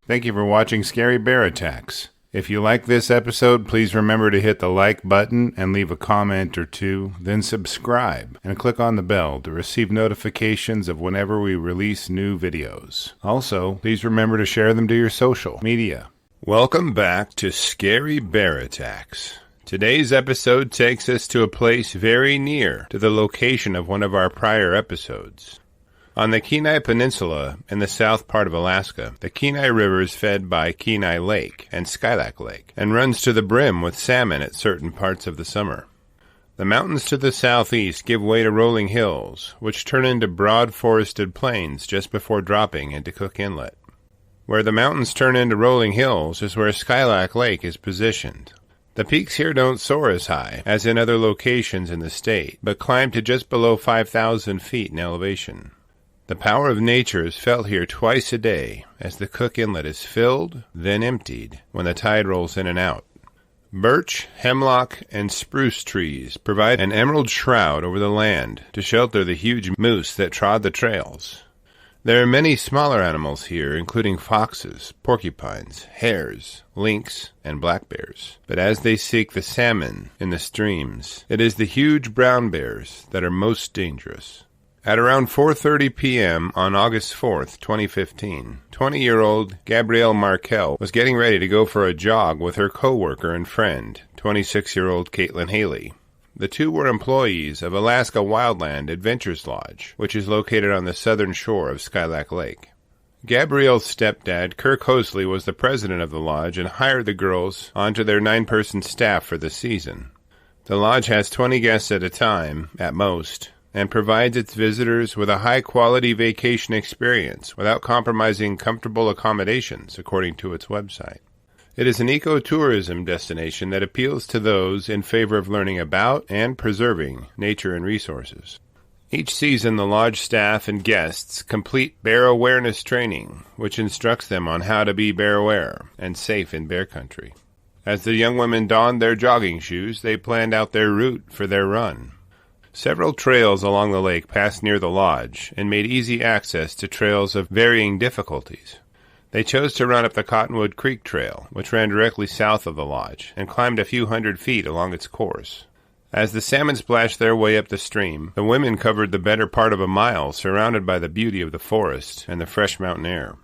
Thank you for watching Scary Bear Attacks. If you like this episode, please remember to hit the like button and leave a comment or two, then subscribe and click on the bell to receive notifications of whenever we release new videos. Also, please remember to share them to your social media. Welcome back to Scary Bear Attacks. Today's episode takes us to a place very near to the location of one of our prior episodes. On the Kenai Peninsula in the south part of Alaska, the Kenai River is fed by Kenai Lake and Skylac Lake and runs to the brim with salmon at certain parts of the summer. The mountains to the southeast give way to rolling hills, which turn into broad forested plains just before dropping into Cook Inlet. Where the mountains turn into rolling hills is where Skylac Lake is positioned. The peaks here don't soar as high as in other locations in the state, but climb to just below 5,000 feet in elevation. The power of nature is felt here twice a day as the Cook Inlet is filled, then emptied when the tide rolls in and out. Birch, hemlock, and spruce trees provide an emerald shroud over the land to shelter the huge moose that trod the trails. There are many smaller animals here, including foxes, porcupines, hares, lynx, and black bears. But as they seek the salmon in the streams, it is the huge brown bears that are most dangerous. At around 4:30 p.m. on August 4th, 2015, 20-year-old Gabrielle Markell was getting ready to go for a jog with her co-worker and friend, 26-year-old Caitlin Haley. The two were employees of Alaska Wildland Adventures Lodge, which is located on the southern shore of Skylac Lake. Gabrielle's stepdad, Kirk Hosley, was the president of the lodge and hired the girls onto their 9-person staff for the season. The lodge has 20 guests at a time, at most, and provides its visitors with a high-quality vacation experience without compromising comfortable accommodations, according to its website. It is an ecotourism destination that appeals to those in favor of learning about and preserving nature and resources. Each season, the lodge staff and guests complete bear awareness training, which instructs them on how to be bear aware and safe in bear country. As the young women donned their jogging shoes, they planned out their route for their run. Several trails along the lake passed near the lodge and made easy access to trails of varying difficulties. They chose to run up the Cottonwood Creek Trail, which ran directly south of the lodge, and climbed a few hundred feet along its course. As the salmon splashed their way up the stream, the women covered the better part of a mile, surrounded by the beauty of the forest and the fresh mountain air.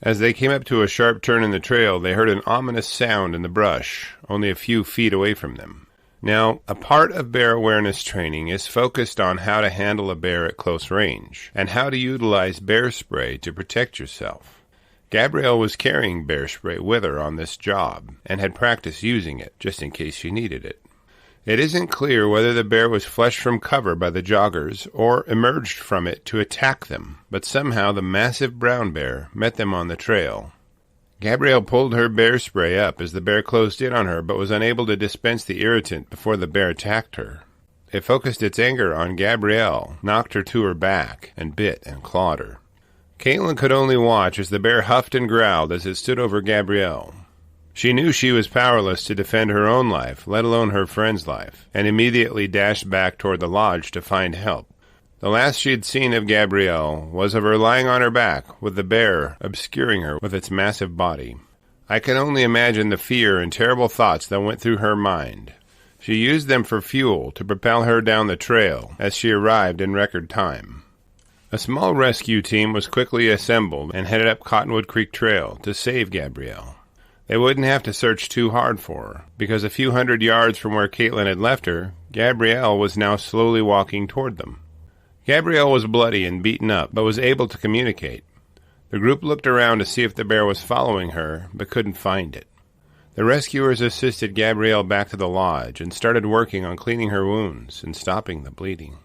As they came up to a sharp turn in the trail, they heard an ominous sound in the brush, only a few feet away from them. Now, a part of bear awareness training is focused on how to handle a bear at close range, and how to utilize bear spray to protect yourself. Gabrielle was carrying bear spray with her on this job, and had practiced using it, just in case she needed it. It isn't clear whether the bear was flushed from cover by the joggers, or emerged from it to attack them, but somehow the massive brown bear met them on the trail. Gabrielle pulled her bear spray up as the bear closed in on her, but was unable to dispense the irritant before the bear attacked her. It focused its anger on Gabrielle, knocked her to her back, and bit and clawed her. Caitlin could only watch as the bear huffed and growled as it stood over Gabrielle. She knew she was powerless to defend her own life, let alone her friend's life, and immediately dashed back toward the lodge to find help. The last she had seen of Gabrielle was of her lying on her back, with the bear obscuring her with its massive body. I can only imagine the fear and terrible thoughts that went through her mind. She used them for fuel to propel her down the trail as she arrived in record time. A small rescue team was quickly assembled and headed up Cottonwood Creek Trail to save Gabrielle. They wouldn't have to search too hard for her, because a few hundred yards from where Caitlin had left her, Gabrielle was now slowly walking toward them. Gabrielle was bloody and beaten up, but was able to communicate. The group looked around to see if the bear was following her, but couldn't find it. The rescuers assisted Gabrielle back to the lodge and started working on cleaning her wounds and stopping the bleeding.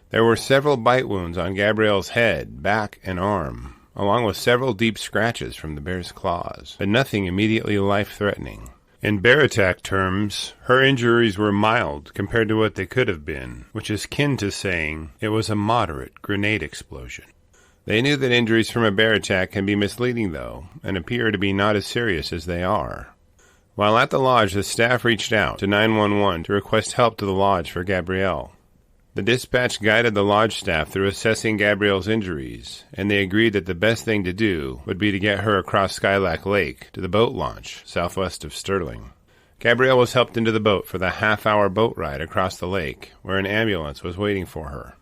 There were several bite wounds on Gabrielle's head, back, and arm, along with several deep scratches from the bear's claws, but nothing immediately life-threatening. In bear attack terms, her injuries were mild compared to what they could have been, which is kin to saying it was a moderate grenade explosion. They knew that injuries from a bear attack can be misleading, though, and appear to be not as serious as they are. While at the lodge, the staff reached out to 911 to request help to the lodge for Gabrielle. The dispatch guided the lodge staff through assessing Gabrielle's injuries, and they agreed that the best thing to do would be to get her across Skylac Lake to the boat launch southwest of Sterling. Gabrielle was helped into the boat for the half-hour boat ride across the lake, where an ambulance was waiting for her.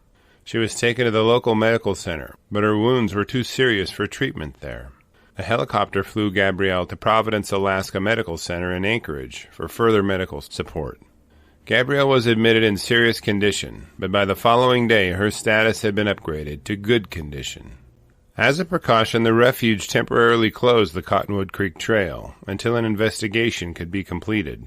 She was taken to the local medical center, but her wounds were too serious for treatment there. A helicopter flew Gabrielle to Providence, Alaska Medical Center in Anchorage for further medical support. Gabrielle was admitted in serious condition, but by the following day her status had been upgraded to good condition. As a precaution, the refuge temporarily closed the Cottonwood Creek Trail until an investigation could be completed.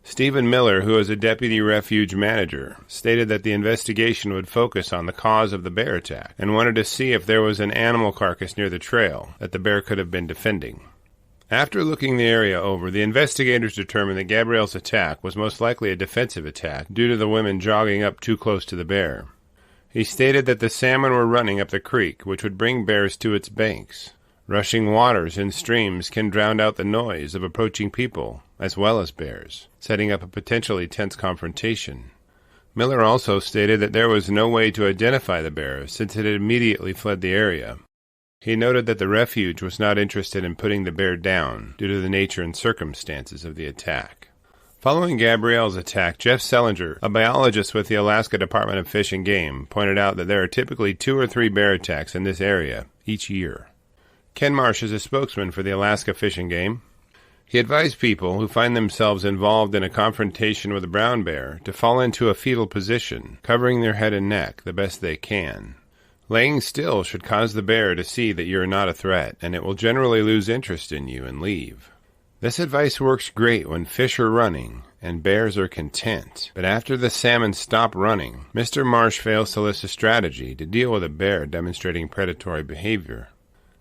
Stephen Miller, who is a deputy refuge manager, stated that the investigation would focus on the cause of the bear attack and wanted to see if there was an animal carcass near the trail that the bear could have been defending. After looking the area over, the investigators determined that Gabrielle's attack was most likely a defensive attack due to the women jogging up too close to the bear. He stated that the salmon were running up the creek, which would bring bears to its banks. Rushing waters and streams can drown out the noise of approaching people, as well as bears, setting up a potentially tense confrontation. Miller also stated that there was no way to identify the bear since it had immediately fled the area. He noted that the refuge was not interested in putting the bear down due to the nature and circumstances of the attack. Following Gabrielle's attack, Jeff Sellinger, a biologist with the Alaska Department of Fish and Game, pointed out that there are typically 2 or 3 bear attacks in this area each year. Ken Marsh is a spokesman for the Alaska Fish and Game. He advised people who find themselves involved in a confrontation with a brown bear to fall into a fetal position, covering their head and neck the best they can. Laying still should cause the bear to see that you are not a threat, and it will generally lose interest in you and leave. This advice works great when fish are running and bears are content, but after the salmon stop running, Mr. Marsh fails to list a strategy to deal with a bear demonstrating predatory behavior.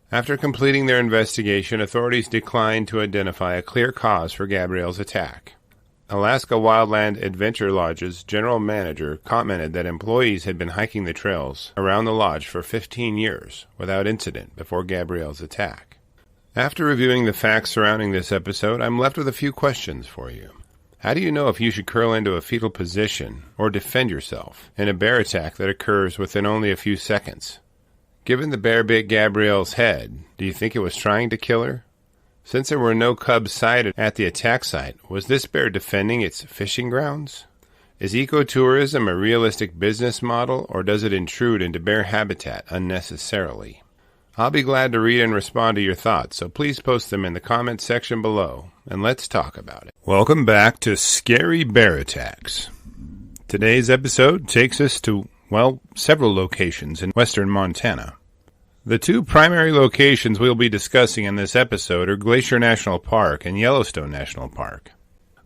After completing their investigation, authorities declined to identify a clear cause for Gabrielle's attack. Alaska Wildland Adventure Lodge's general manager commented that employees had been hiking the trails around the lodge for 15 years without incident before Gabrielle's attack. After reviewing the facts surrounding this episode, I'm left with a few questions for you. How do you know if you should curl into a fetal position or defend yourself in a bear attack that occurs within only a few seconds? Given the bear bit Gabrielle's head, do you think it was trying to kill her? Since there were no cubs sighted at the attack site, was this bear defending its fishing grounds? Is ecotourism a realistic business model, or does it intrude into bear habitat unnecessarily? I'll be glad to read and respond to your thoughts, so please post them in the comments section below, and let's talk about it. Welcome back to Scary Bear Attacks. Today's episode takes us to, several locations in western Montana. The 2 primary locations we'll be discussing in this episode are Glacier National Park and Yellowstone National Park.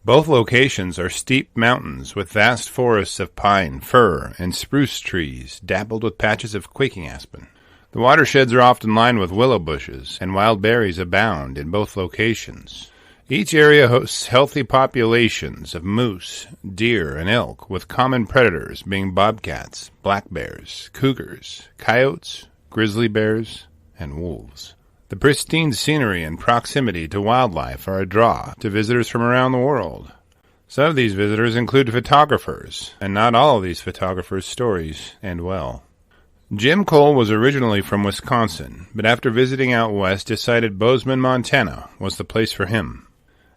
Both locations are steep mountains with vast forests of pine, fir, and spruce trees dappled with patches of quaking aspen. The watersheds are often lined with willow bushes, and wild berries abound in both locations. Each area hosts healthy populations of moose, deer, and elk, with common predators being bobcats, black bears, cougars, coyotes, grizzly bears, and wolves. The pristine scenery and proximity to wildlife are a draw to visitors from around the world. Some of these visitors include photographers, and not all of these photographers' stories end well. Jim Cole was originally from Wisconsin, but after visiting out west decided Bozeman, Montana was the place for him.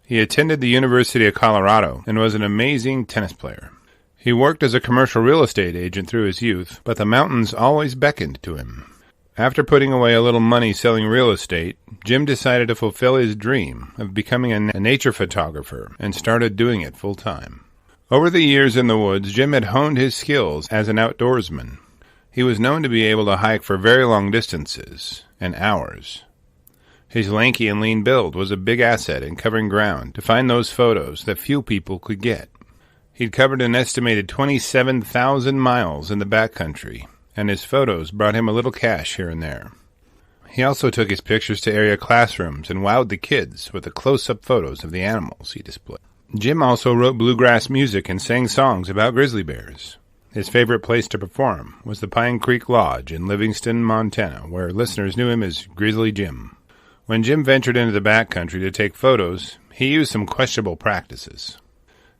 He attended the University of Colorado and was an amazing tennis player. He worked as a commercial real estate agent through his youth, but the mountains always beckoned to him. After putting away a little money selling real estate, Jim decided to fulfill his dream of becoming a nature photographer and started doing it full-time. Over the years in the woods, Jim had honed his skills as an outdoorsman. He was known to be able to hike for very long distances and hours. His lanky and lean build was a big asset in covering ground to find those photos that few people could get. He'd covered an estimated 27,000 miles in the backcountry, and his photos brought him a little cash here and there. He also took his pictures to area classrooms and wowed the kids with the close-up photos of the animals he displayed. Jim also wrote bluegrass music and sang songs about grizzly bears. His favorite place to perform was the Pine Creek Lodge in Livingston, Montana, where listeners knew him as Grizzly Jim. When Jim ventured into the backcountry to take photos, he used some questionable practices.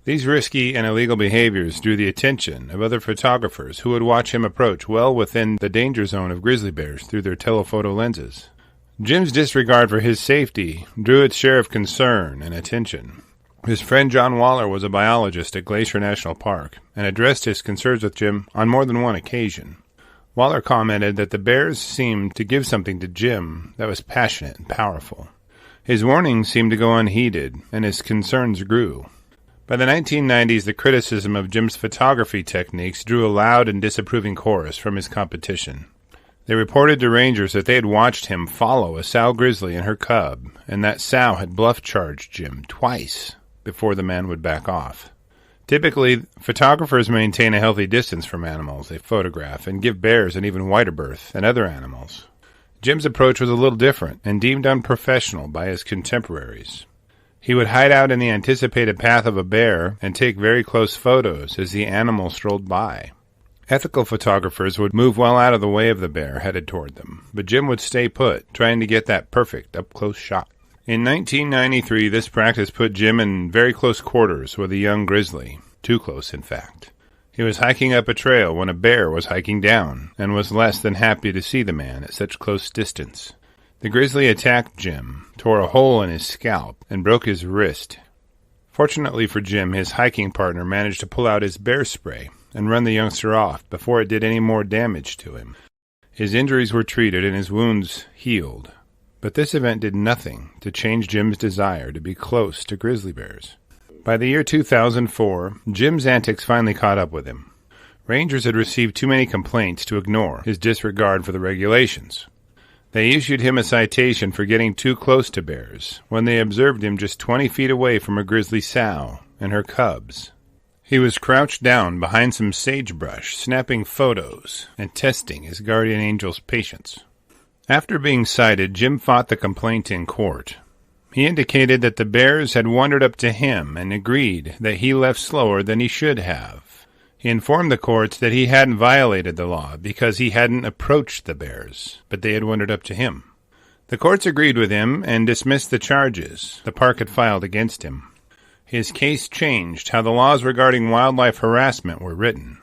These risky and illegal behaviors drew the attention of other photographers who would watch him approach well within the danger zone of grizzly bears through their telephoto lenses. Jim's disregard for his safety drew its share of concern and attention. His friend John Waller was a biologist at Glacier National Park and addressed his concerns with Jim on more than one occasion. Waller commented that the bears seemed to give something to Jim that was passionate and powerful. His warnings seemed to go unheeded, and his concerns grew. By the 1990s, the criticism of Jim's photography techniques drew a loud and disapproving chorus from his competition. They reported to rangers that they had watched him follow a sow grizzly and her cub, and that sow had bluff-charged Jim twice before the man would back off. Typically, photographers maintain a healthy distance from animals they photograph and give bears an even wider berth than other animals. Jim's approach was a little different and deemed unprofessional by his contemporaries. He would hide out in the anticipated path of a bear and take very close photos as the animal strolled by. Ethical photographers would move well out of the way of the bear headed toward them, but Jim would stay put, trying to get that perfect up-close shot. In 1993, this practice put Jim in very close quarters with a young grizzly, too close, in fact. He was hiking up a trail when a bear was hiking down, and was less than happy to see the man at such close distance. The grizzly attacked Jim, tore a hole in his scalp, and broke his wrist. Fortunately for Jim, his hiking partner managed to pull out his bear spray and run the youngster off before it did any more damage to him. His injuries were treated and his wounds healed. But this event did nothing to change Jim's desire to be close to grizzly bears. By the year 2004, Jim's antics finally caught up with him. Rangers had received too many complaints to ignore his disregard for the regulations. They issued him a citation for getting too close to bears when they observed him just 20 feet away from a grizzly sow and her cubs. He was crouched down behind some sagebrush, snapping photos and testing his guardian angel's patience. After being cited, Jim fought the complaint in court. He indicated that the bears had wandered up to him and agreed that he left slower than he should have. He informed the courts that he hadn't violated the law because he hadn't approached the bears, but they had wandered up to him. The courts agreed with him and dismissed the charges the park had filed against him. His case changed how the laws regarding wildlife harassment were written.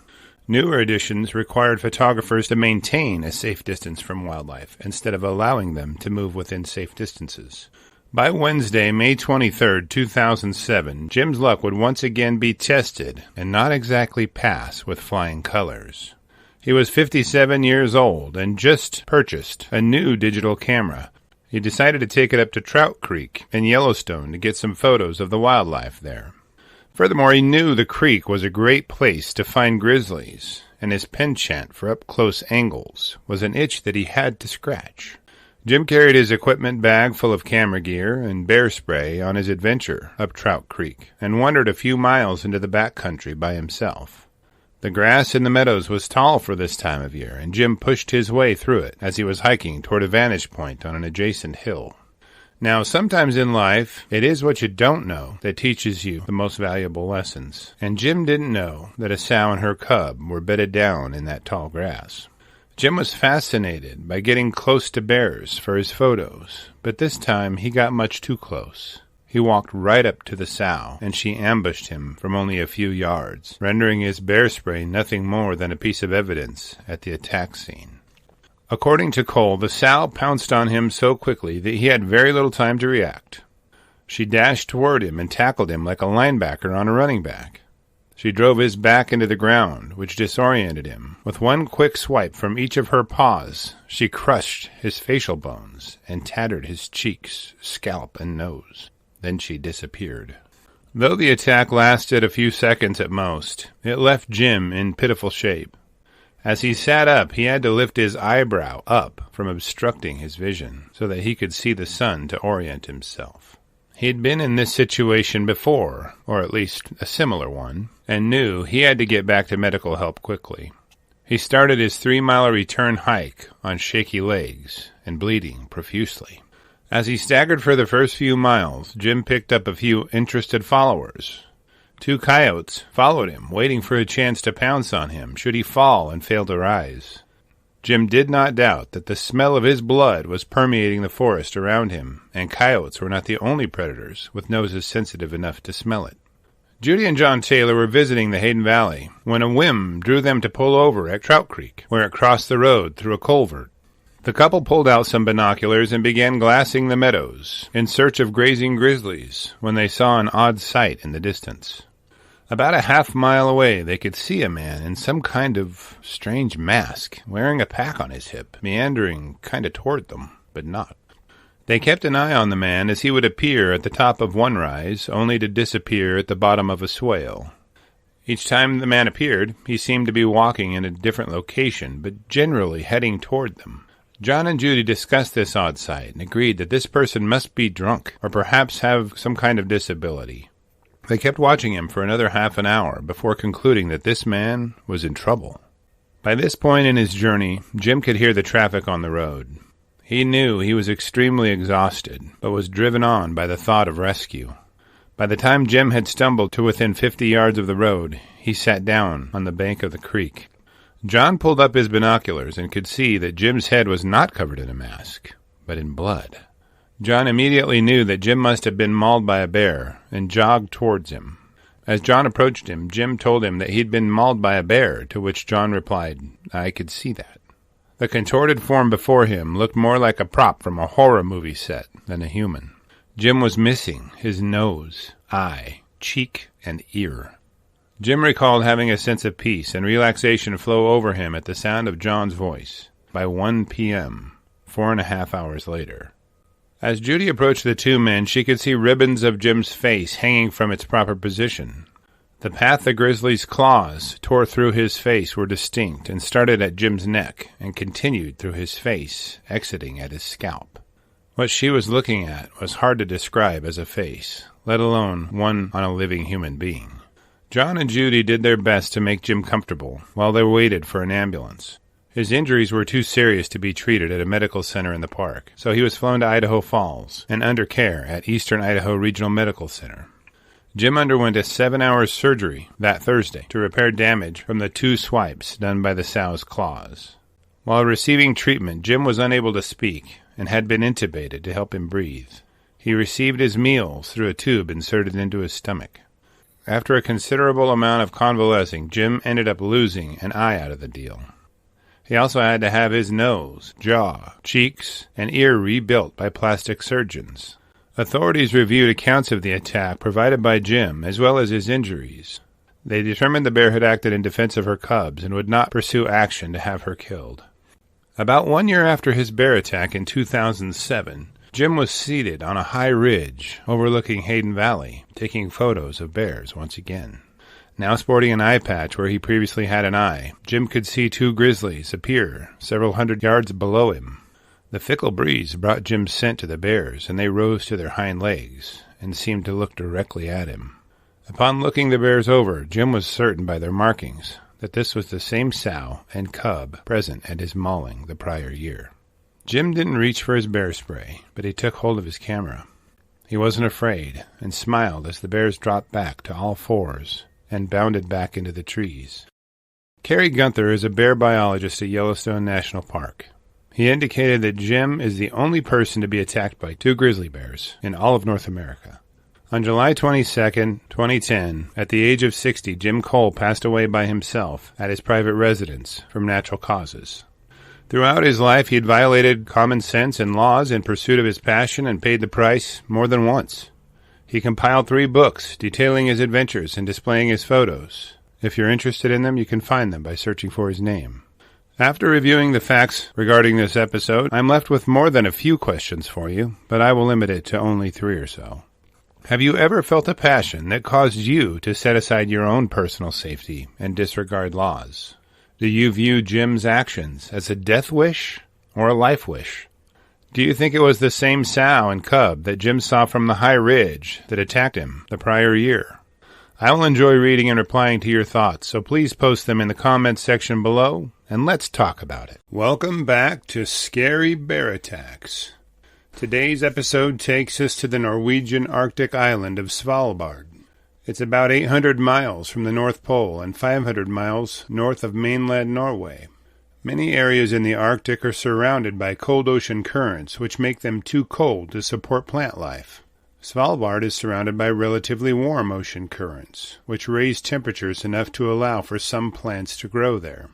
Newer editions required photographers to maintain a safe distance from wildlife instead of allowing them to move within safe distances. By Wednesday, May 23, 2007, Jim's luck would once again be tested and not exactly pass with flying colors. He was 57 years old and just purchased a new digital camera. He decided to take it up to Trout Creek in Yellowstone to get some photos of the wildlife there. Furthermore, he knew the creek was a great place to find grizzlies, and his penchant for up-close angles was an itch that he had to scratch. Jim carried his equipment bag full of camera gear and bear spray on his adventure up Trout Creek, and wandered a few miles into the backcountry by himself. The grass in the meadows was tall for this time of year, and Jim pushed his way through it as he was hiking toward a vantage point on an adjacent hill. Now, sometimes in life, it is what you don't know that teaches you the most valuable lessons. And Jim didn't know that a sow and her cub were bedded down in that tall grass. Jim was fascinated by getting close to bears for his photos, but this time he got much too close. He walked right up to the sow, and she ambushed him from only a few yards, rendering his bear spray nothing more than a piece of evidence at the attack scene. According to Cole, the sow pounced on him so quickly that he had very little time to react. She dashed toward him and tackled him like a linebacker on a running back. She drove his back into the ground, which disoriented him. With one quick swipe from each of her paws, she crushed his facial bones and tattered his cheeks, scalp, and nose. Then she disappeared. Though the attack lasted a few seconds at most, it left Jim in pitiful shape. As he sat up, he had to lift his eyebrow up from obstructing his vision so that he could see the sun to orient himself. He had been in this situation before, or at least a similar one, and knew he had to get back to medical help quickly. He started his 3-mile return hike on shaky legs and bleeding profusely. As he staggered for the first few miles, Jim picked up a few interested followers. 2 coyotes followed him, waiting for a chance to pounce on him should he fall and fail to rise. Jim did not doubt that the smell of his blood was permeating the forest around him, and coyotes were not the only predators with noses sensitive enough to smell it. Judy and John Taylor were visiting the Hayden Valley when a whim drew them to pull over at Trout Creek, where it crossed the road through a culvert. The couple pulled out some binoculars and began glassing the meadows in search of grazing grizzlies when they saw an odd sight in the distance. About a half-mile away they could see a man in some kind of strange mask, wearing a pack on his hip, meandering kind of toward them, but not. They kept an eye on the man as he would appear at the top of one rise, only to disappear at the bottom of a swale. Each time the man appeared, he seemed to be walking in a different location, but generally heading toward them. John and Judy discussed this odd sight and agreed that this person must be drunk, or perhaps have some kind of disability. They kept watching him for another half an hour before concluding that this man was in trouble. By this point in his journey, Jim could hear the traffic on the road. He knew he was extremely exhausted, but was driven on by the thought of rescue. By the time Jim had stumbled to within 50 yards of the road, he sat down on the bank of the creek. John pulled up his binoculars and could see that Jim's head was not covered in a mask, but in blood. John immediately knew that Jim must have been mauled by a bear, and jogged towards him. As John approached him, Jim told him that he'd been mauled by a bear, to which John replied, "I could see that." The contorted form before him looked more like a prop from a horror movie set than a human. Jim was missing his nose, eye, cheek, and ear. Jim recalled having a sense of peace and relaxation flow over him at the sound of John's voice. By 1 p.m., 4.5 hours later. As Judy approached the two men, she could see ribbons of Jim's face hanging from its proper position. The path the grizzly's claws tore through his face were distinct and started at Jim's neck and continued through his face, exiting at his scalp. What she was looking at was hard to describe as a face, let alone one on a living human being. John and Judy did their best to make Jim comfortable while they waited for an ambulance. His injuries were too serious to be treated at a medical center in the park, so he was flown to Idaho Falls and under care at Eastern Idaho Regional Medical Center. Jim underwent a 7-hour surgery that Thursday to repair damage from the 2 swipes done by the sow's claws. While receiving treatment, Jim was unable to speak and had been intubated to help him breathe. He received his meals through a tube inserted into his stomach. After a considerable amount of convalescing, Jim ended up losing an eye out of the deal. He also had to have his nose, jaw, cheeks, and ear rebuilt by plastic surgeons. Authorities reviewed accounts of the attack provided by Jim, as well as his injuries. They determined the bear had acted in defense of her cubs and would not pursue action to have her killed. About 1 year after his bear attack in 2007, Jim was seated on a high ridge overlooking Hayden Valley, taking photos of bears once again. Now sporting an eye patch where he previously had an eye, Jim could see 2 grizzlies appear several hundred yards below him. The fickle breeze brought Jim's scent to the bears, and they rose to their hind legs and seemed to look directly at him. Upon looking the bears over, Jim was certain by their markings that this was the same sow and cub present at his mauling the prior year. Jim didn't reach for his bear spray, but he took hold of his camera. He wasn't afraid, and smiled as the bears dropped back to all fours and bounded back into the trees. Kerry Gunther is a bear biologist at Yellowstone National Park. He indicated that Jim is the only person to be attacked by 2 grizzly bears in all of North America. On July 22, 2010, at the age of 60, Jim Cole passed away by himself at his private residence from natural causes. Throughout his life, he had violated common sense and laws in pursuit of his passion and paid the price more than once. He compiled 3 books detailing his adventures and displaying his photos. If you're interested in them, you can find them by searching for his name. After reviewing the facts regarding this episode, I'm left with more than a few questions for you, but I will limit it to only 3 or so. Have you ever felt a passion that caused you to set aside your own personal safety and disregard laws? Do you view Jim's actions as a death wish or a life wish? Do you think it was the same sow and cub that Jim saw from the high ridge that attacked him the prior year? I will enjoy reading and replying to your thoughts, so please post them in the comments section below, and let's talk about it. Welcome back to Scary Bear Attacks. Today's episode takes us to the Norwegian Arctic island of Svalbard. It's about 800 miles from the North Pole and 500 miles north of mainland Norway. Many areas in the Arctic are surrounded by cold ocean currents, which make them too cold to support plant life. Svalbard is surrounded by relatively warm ocean currents, which raise temperatures enough to allow for some plants to grow there.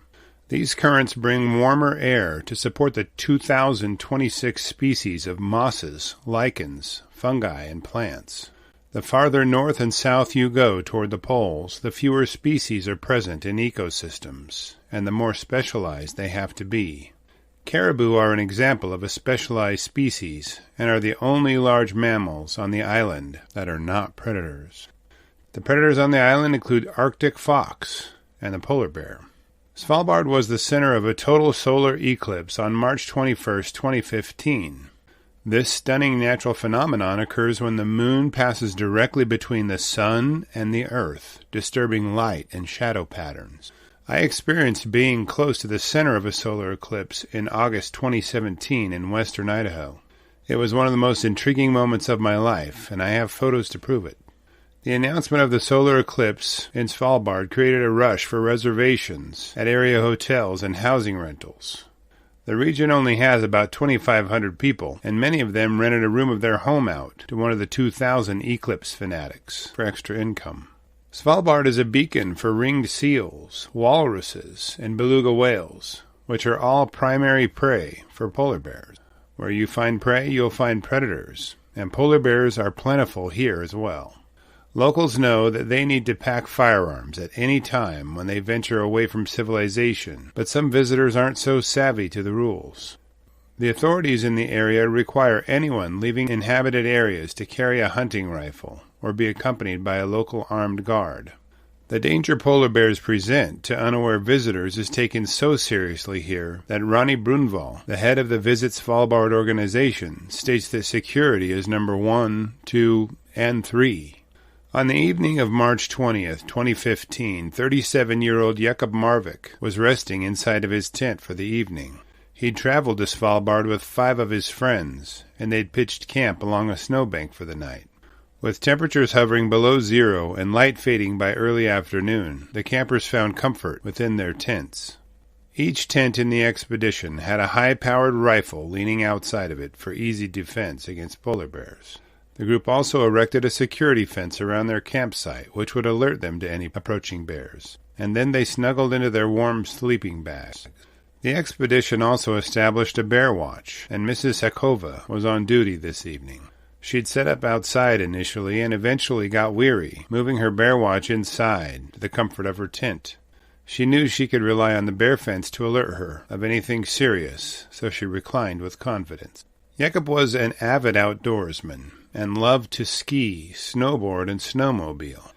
These currents bring warmer air to support the 2,026 species of mosses, lichens, fungi, and plants. The farther north and south you go toward the poles, the fewer species are present in ecosystems, and the more specialized they have to be. Caribou are an example of a specialized species and are the only large mammals on the island that are not predators. The predators on the island include Arctic fox and the polar bear. Svalbard was the center of a total solar eclipse on March 21, 2015. This stunning natural phenomenon occurs when the moon passes directly between the sun and the earth, disturbing light and shadow patterns. I experienced being close to the center of a solar eclipse in August 2017 in western Idaho. It was one of the most intriguing moments of my life, and I have photos to prove it. The announcement of the solar eclipse in Svalbard created a rush for reservations at area hotels and housing rentals. The region only has about 2,500 people, and many of them rented a room of their home out to one of the 2,000 eclipse fanatics for extra income. Svalbard is a beacon for ringed seals, walruses, and beluga whales, which are all primary prey for polar bears. Where you find prey, you'll find predators, and polar bears are plentiful here as well. Locals know that they need to pack firearms at any time when they venture away from civilization, but some visitors aren't so savvy to the rules. The authorities in the area require anyone leaving inhabited areas to carry a hunting rifle or be accompanied by a local armed guard. The danger polar bears present to unaware visitors is taken so seriously here that Ronnie Brunvall, the head of the Visit Svalbard organization, states that security is number 1, 2, and 3. On the evening of March 20th, 2015, 37-year-old Jakob Marvik was resting inside of his tent for the evening. He'd traveled to Svalbard with 5 of his friends, and they'd pitched camp along a snowbank for the night. With temperatures hovering below zero and light fading by early afternoon, the campers found comfort within their tents. Each tent in the expedition had a high-powered rifle leaning outside of it for easy defense against polar bears. The group also erected a security fence around their campsite, which would alert them to any approaching bears, and then they snuggled into their warm sleeping bags. The expedition also established a bear watch, and Mrs. Hakova was on duty this evening. She'd set up outside initially and eventually got weary, moving her bear watch inside to the comfort of her tent. She knew she could rely on the bear fence to alert her of anything serious, so she reclined with confidence. Jakob was an avid outdoorsman and loved to ski, snowboard, and snowmobile.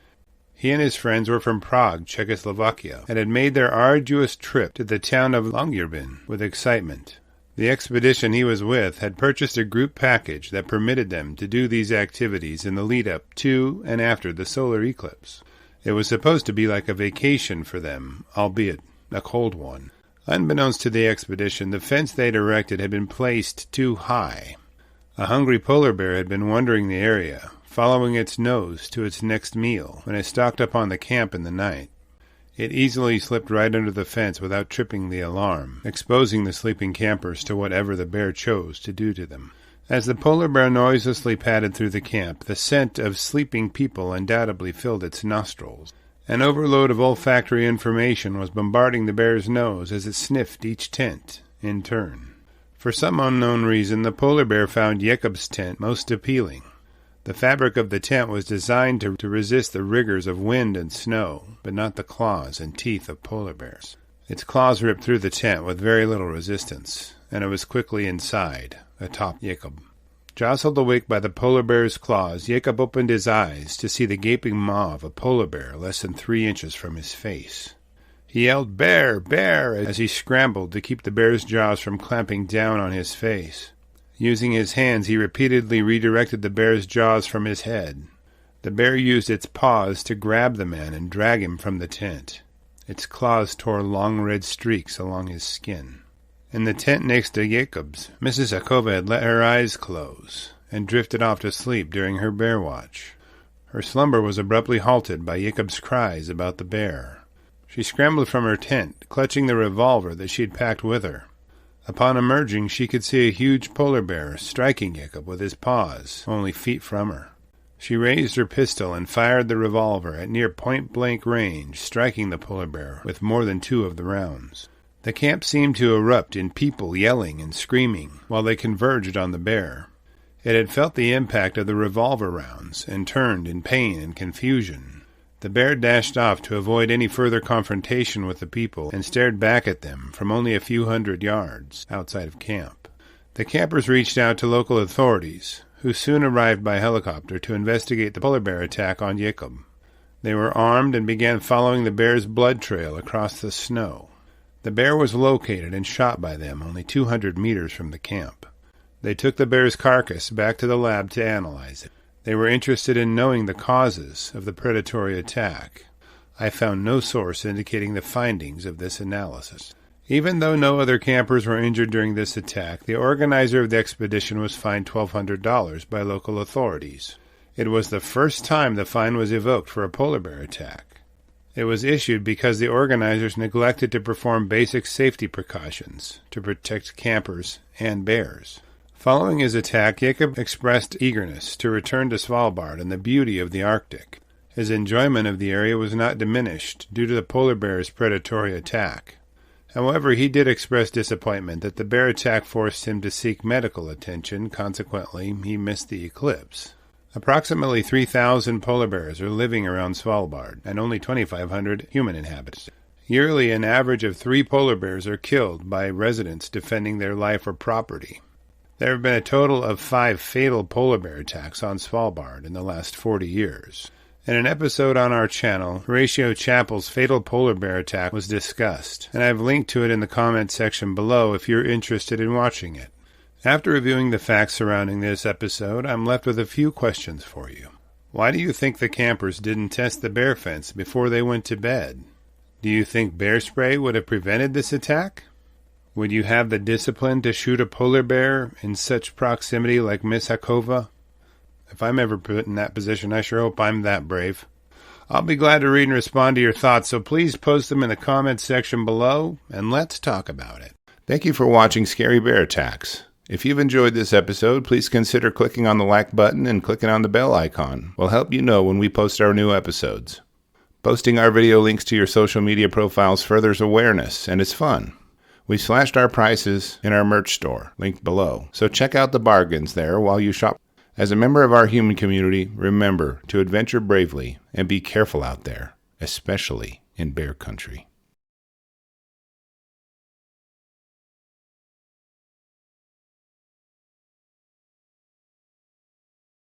He and his friends were from Prague, Czechoslovakia, and had made their arduous trip to the town of Longyearbyen with excitement. The expedition he was with had purchased a group package that permitted them to do these activities in the lead-up to and after the solar eclipse. It was supposed to be like a vacation for them, albeit a cold one. Unbeknownst to the expedition, the fence they'd erected had been placed too high. A hungry polar bear had been wandering the area, following its nose to its next meal when it stalked up on the camp in the night. It easily slipped right under the fence without tripping the alarm, exposing the sleeping campers to whatever the bear chose to do to them. As the polar bear noiselessly padded through the camp, the scent of sleeping people undoubtedly filled its nostrils. An overload of olfactory information was bombarding the bear's nose as it sniffed each tent in turn. For some unknown reason, the polar bear found Jakob's tent most appealing. The fabric of the tent was designed to resist the rigors of wind and snow, but not the claws and teeth of polar bears. Its claws ripped through the tent with very little resistance, and it was quickly inside, atop Jakob. Jostled awake by the polar bear's claws, Jakob opened his eyes to see the gaping maw of a polar bear less than 3 inches from his face. He yelled, "Bear! Bear!" as he scrambled to keep the bear's jaws from clamping down on his face. Using his hands, he repeatedly redirected the bear's jaws from his head. The bear used its paws to grab the man and drag him from the tent. Its claws tore long red streaks along his skin. In the tent next to Jakob's, Mrs. Hakova had let her eyes close and drifted off to sleep during her bear watch. Her slumber was abruptly halted by Jakob's cries about the bear. She scrambled from her tent, clutching the revolver that she had packed with her. Upon emerging, she could see a huge polar bear striking Jakob with his paws, only feet from her. She raised her pistol and fired the revolver at near point-blank range, striking the polar bear with more than 2 of the rounds. The camp seemed to erupt in people yelling and screaming while they converged on the bear. It had felt the impact of the revolver rounds and turned in pain and confusion. The bear dashed off to avoid any further confrontation with the people and stared back at them from only a few hundred yards outside of camp. The campers reached out to local authorities, who soon arrived by helicopter to investigate the polar bear attack on Jacob. They were armed and began following the bear's blood trail across the snow. The bear was located and shot by them only 200 meters from the camp. They took the bear's carcass back to the lab to analyze it. They were interested in knowing the causes of the predatory attack. I found no source indicating the findings of this analysis. Even though no other campers were injured during this attack, the organizer of the expedition was fined $1,200 by local authorities. It was the first time the fine was evoked for a polar bear attack. It was issued because the organizers neglected to perform basic safety precautions to protect campers and bears. Following his attack, Jacob expressed eagerness to return to Svalbard and the beauty of the Arctic. His enjoyment of the area was not diminished due to the polar bear's predatory attack. However, he did express disappointment that the bear attack forced him to seek medical attention. Consequently, he missed the eclipse. Approximately 3,000 polar bears are living around Svalbard, and only 2,500 human inhabitants. Yearly, an average of 3 polar bears are killed by residents defending their life or property. There have been a total of 5 fatal polar bear attacks on Svalbard in the last 40 years. In an episode on our channel, Horatio Chappell's fatal polar bear attack was discussed, and I've linked to it in the comment section below if you're interested in watching it. After reviewing the facts surrounding this episode, I'm left with a few questions for you. Why do you think the campers didn't test the bear fence before they went to bed? Do you think bear spray would have prevented this attack? Would you have the discipline to shoot a polar bear in such proximity like Miss Hakova? If I'm ever put in that position, I sure hope I'm that brave. I'll be glad to read and respond to your thoughts, so please post them in the comments section below, and let's talk about it. Thank you for watching Scary Bear Attacks. If you've enjoyed this episode, please consider clicking on the like button and clicking on the bell icon. We'll help you know when we post our new episodes. Posting our video links to your social media profiles furthers awareness, and it's fun. We slashed our prices in our merch store, linked below, so check out the bargains there while you shop. As a member of our human community, remember to adventure bravely and be careful out there, especially in bear country.